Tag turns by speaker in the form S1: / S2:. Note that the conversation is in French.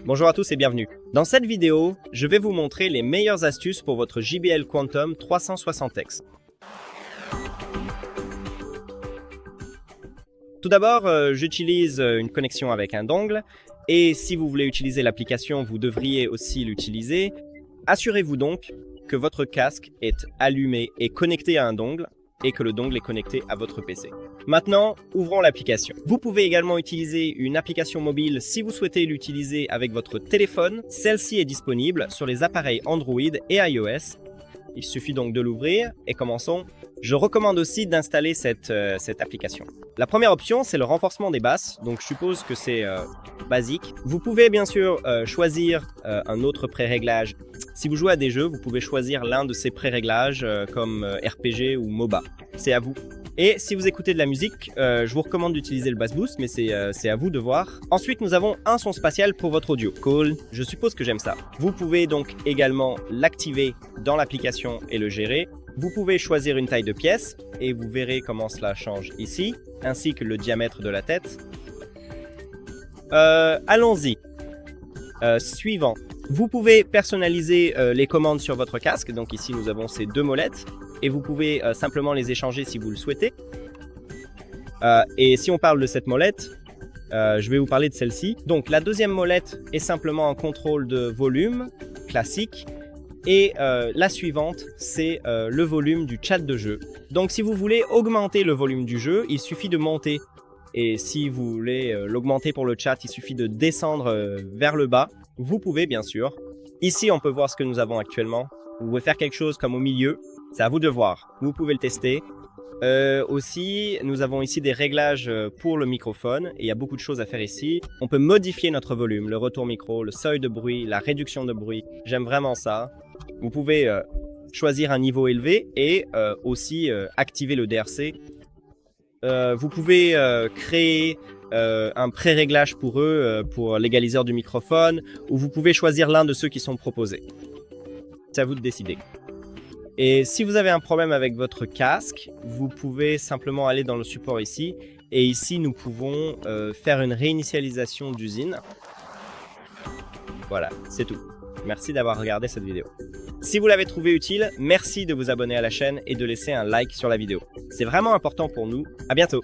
S1: Bonjour à tous et bienvenue. Dans cette vidéo, je vais vous montrer les meilleures astuces pour votre JBL Quantum 360X. Tout d'abord, j'utilise une connexion avec un dongle et si vous voulez utiliser l'application, vous devriez aussi l'utiliser. Assurez-vous donc que votre casque est allumé et connecté à un dongle et que le dongle est connecté à votre PC. Maintenant, ouvrons l'application. Vous pouvez également utiliser une application mobile si vous souhaitez l'utiliser avec votre téléphone. Celle-ci est disponible sur les appareils Android et iOS. Il suffit donc de l'ouvrir et commençons. Je recommande aussi d'installer cette application. La première option, c'est le renforcement des basses. Donc je suppose que c'est basique. Vous pouvez bien sûr choisir un autre pré-réglage. Si vous jouez à des jeux, vous pouvez choisir l'un de ces pré-réglages comme RPG ou MOBA. C'est à vous. Et si vous écoutez de la musique, je vous recommande d'utiliser le Bass Boost, mais c'est à vous de voir. Ensuite, nous avons un son spatial pour votre audio. Cool, je suppose que j'aime ça. Vous pouvez donc également l'activer dans l'application et le gérer. Vous pouvez choisir une taille de pièce, et vous verrez comment cela change ici, ainsi que le diamètre de la tête. Allons-y. Suivant. Vous pouvez personnaliser les commandes sur votre casque. Donc ici, nous avons ces deux molettes. Et vous pouvez simplement les échanger si vous le souhaitez. Et si on parle de cette molette, je vais vous parler de celle-ci. Donc la deuxième molette est simplement un contrôle de volume classique. Et la suivante, c'est le volume du chat de jeu. Donc si vous voulez augmenter le volume du jeu, il suffit de monter. Et si vous voulez l'augmenter pour le chat, il suffit de descendre vers le bas. Vous pouvez bien sûr. Ici, on peut voir ce que nous avons actuellement. Vous pouvez faire quelque chose comme au milieu. C'est à vous de voir. Vous pouvez le tester. Aussi, nous avons ici des réglages pour le microphone. Et il y a beaucoup de choses à faire ici. On peut modifier notre volume, le retour micro, le seuil de bruit, la réduction de bruit. J'aime vraiment ça. Vous pouvez choisir un niveau élevé et aussi activer le DRC. Vous pouvez créer un pré-réglage pour eux, pour l'égaliseur du microphone, ou vous pouvez choisir l'un de ceux qui sont proposés. C'est à vous de décider. Et si vous avez un problème avec votre casque, vous pouvez simplement aller dans le support ici. Et ici, nous pouvons faire une réinitialisation d'usine. Voilà, c'est tout. Merci d'avoir regardé cette vidéo. Si vous l'avez trouvé utile, merci de vous abonner à la chaîne et de laisser un like sur la vidéo. C'est vraiment important pour nous. À bientôt!